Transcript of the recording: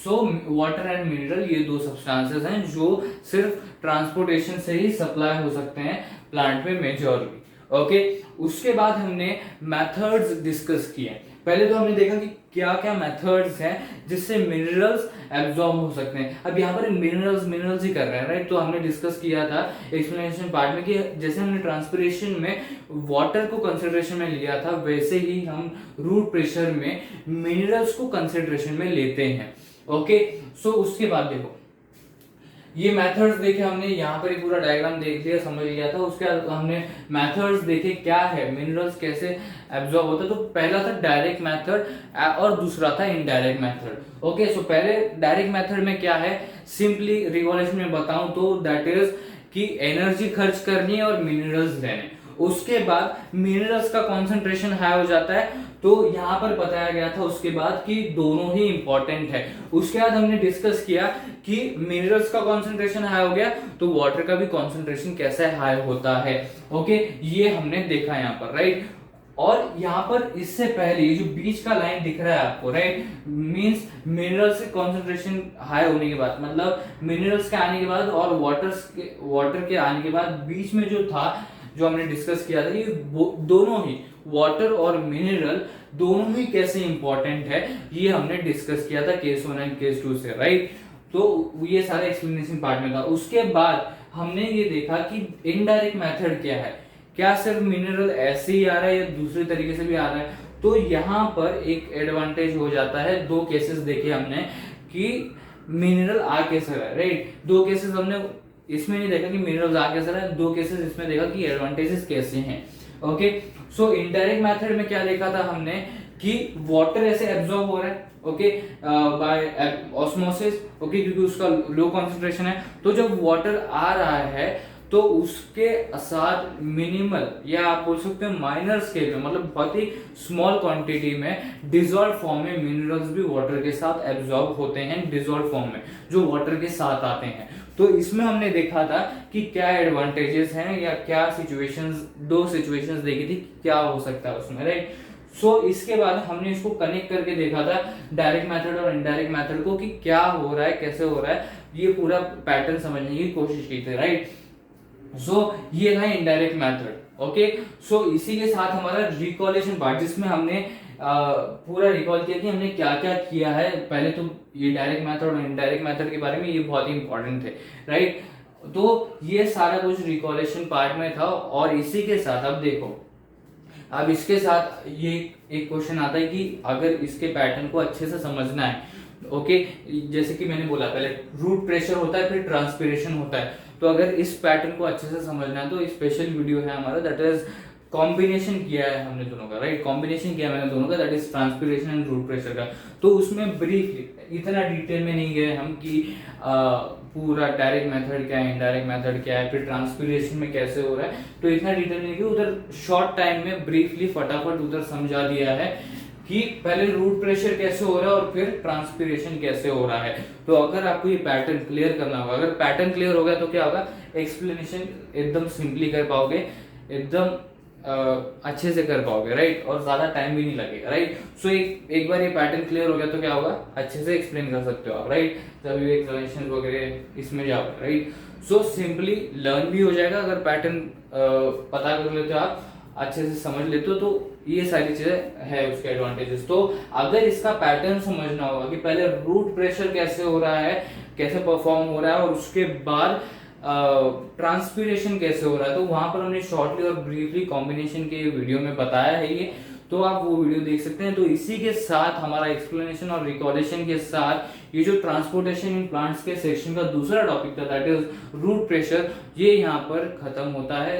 So water and mineral ये दो substances हैं जो सिर्फ ट्रांसपोर्टेशन से ही सप्लाई हो सकते हैं प्लांट में मेजॉरली। ओके, उसके बाद हमने मेथड्स डिस्कस किए। पहले तो हमने देखा कि क्या क्या मेथड्स हैं जिससे मिनरल्स एब्जॉर्ब हो सकते हैं। अब यहाँ पर मिनरल्स ही कर रहे हैं, राइट। तो हमने डिस्कस किया था एक्सप्लेनेशन पार्ट में कि जैसे हमने ट्रांसपिरेशन में वाटर को कंसिडरेशन में लिया था, वैसे ही हम रूट प्रेशर में मिनरल्स को कंसिडरेशन में लेते हैं। ओके, सो उसके बाद देखो ये मेथड्स देखे हमने, यहाँ पर एक पूरा डायग्राम देख लिया, समझ लिया था। उसके बाद हमने मेथड्स देखे क्या है मिनरल्स कैसे एब्जॉर्ब होता है। तो पहला था डायरेक्ट मेथड और दूसरा था इनडायरेक्ट मेथड। ओके, सो पहले डायरेक्ट मेथड में क्या है, सिंपली रिवॉल्यूशन में बताऊं तो दैट इज कि एनर्जी खर्च करनी है और मिनरल्स लेने। उसके बाद मिनरल्स का कॉन्सेंट्रेशन हाई हो जाता है, तो यहां पर बताया गया था उसके बाद कि दोनों ही इंपॉर्टेंट है। उसके बाद हमने डिस्कस किया कि मिनरल्स का कॉन्सेंट्रेशन हाई हो गया तो वाटर का भी कॉन्सेंट्रेशन कैसे हाई होता है। ओके, ये हमने देखा यहाँ पर, राइट। और यहाँ पर इससे पहले ये जो बीच का लाइन दिख रहा है आपको, राइट, मींस मिनरल्स के कॉन्सेंट्रेशन हाई होने के बाद, मतलब मिनरल्स के आने के बाद और वाटर के आने के बाद बीच में जो था, जो हमने डिस्कस किया था, ये दोनों ही वाटर और मिनरल दोनों ही कैसे इंपॉर्टेंट है, ये हमने डिस्कस किया था केस 1 एंड केस 2 से, राइट। तो ये सारा एक्सप्लेनेशन पार्ट में था। उसके बाद हमने ये देखा कि इनडायरेक्ट मेथड क्या है, क्या सिर्फ मिनरल ऐसे ही आ रहा है या दूसरे तरीके से भी आ रहा है। तो यहाँ पर एक एडवांटेज हो जाता है, दो केसेस देखे हमने कि मिनरल आ कैसे रहा है, राइट। दो केसेस हमने इसमें नहीं देखा कि मिनरल्स आ कैसे रहा है, दो केसेस इसमें देखा कि एडवांटेजेस कैसे हैं। ओके, सो इनडायरेक्ट मेथड में क्या देखा था हमने कि वाटर ऐसे एब्जॉर्ब हो रहा है, ओके, बाय ऑस्मोसिस, ओके, क्योंकि उसका लो कंसंट्रेशन है। तो जब वाटर आ रहा है तो उसके साथ मिनिमल या आप बोल सकते हैं माइनर स्केल में, मतलब बहुत ही स्मॉल क्वांटिटी में डिजॉल्व फॉर्म में मिनरल्स भी वाटर के साथ एब्जॉर्ब होते हैं, डिजॉल्व फॉर्म में जो वाटर के साथ आते हैं। तो इसमें हमने देखा था कि क्या एडवांटेजेस हैं या क्या सिचुएशंस, दो सिचुएशंस देखी थी क्या हो सकता है उसमें, राइट। सो इसके बाद हमने इसको कनेक्ट करके देखा था डायरेक्ट मेथड और इनडायरेक्ट मेथड को कि क्या हो रहा है, कैसे हो रहा है, ये पूरा पैटर्न समझने की कोशिश की थी, राइट। सो ये था इनडायरेक्ट मेथड। ओके, सो इसी के साथ हमारा रिकॉलेशन पार्ट, जिसमें हमने पूरा रिकॉल किया कि हमने क्या क्या किया है। पहले तो ये डायरेक्ट मेथड और इनडायरेक्ट मेथड के बारे में ये बहुत ही इंपॉर्टेंट थे, राइट। तो ये सारा कुछ रिकॉलेशन पार्ट में था। और इसी के साथ अब देखो, अब इसके साथ ये एक क्वेश्चन आता है कि अगर इसके पैटर्न को अच्छे से समझना है, ओके, जैसे कि मैंने बोला पहले रूट प्रेशर होता है, फिर ट्रांसपिरेशन होता है। तो अगर इस पैटर्न को अच्छे से समझना है तो स्पेशल वीडियो है हमारा, दैट इज कॉम्बिनेशन किया है हमने दोनों का, राइट। कॉम्बिनेशन किया मैंने दोनों का, that is transpiration and root pressure का। तो उसमें ब्रीफली इतना डिटेल में नहीं गए हम कि पूरा डायरेक्ट मेथड क्या है, इनडायरेक्ट मेथड क्या है, फिर ट्रांसपिरेशन में कैसे हो रहा है, तो इतना डिटेल नहीं गए उधर। शॉर्ट टाइम में ब्रीफली फटाफट उधर समझा दिया है कि पहले रूट प्रेशर कैसे हो रहा है और फिर ट्रांसपिरेशन कैसे हो रहा है। तो अगर आपको ये पैटर्न क्लियर करना होगा, अगर पैटर्न क्लियर हो गया तो क्या होगा, एक्सप्लेनेशन एकदम सिंपली कर पाओगे, एकदम अच्छे से कर पाओगे, राइट, और ज्यादा टाइम भी नहीं लगेगा, राइट। सो एक बार ये पैटर्न क्लियर हो गया तो क्या होगा, अच्छे से एक्सप्लेन कर सकते हो आप, राइट। जब ये एक्सप्लेनेशन वगैरह इसमें जाओगे, राइट। सो सिंपली लर्न भी हो जाएगा अगर पैटर्न पता कर लेते हो आप, अच्छे से समझ लेते हो, तो ये सारी चीजें है उसके एडवांटेजेस। तो अगर इसका पैटर्न समझना होगा कि पहले रूट प्रेशर कैसे हो रहा है, कैसे परफॉर्म हो रहा है, और उसके बाद ट्रांसपिरेशन कैसे हो रहा है, तो वहां पर हमने शॉर्टली और ब्रीफली कॉम्बिनेशन के वीडियो में बताया है ये, तो आप वो वीडियो देख सकते हैं। तो इसी के साथ हमारा एक्सप्लेनेशन और रिकॉलेशन के साथ ये जो ट्रांसपोर्टेशन इन प्लांट्स के सेक्शन का दूसरा टॉपिक था, दैट इज रूट प्रेशर, ये यहाँ पर खत्म होता है।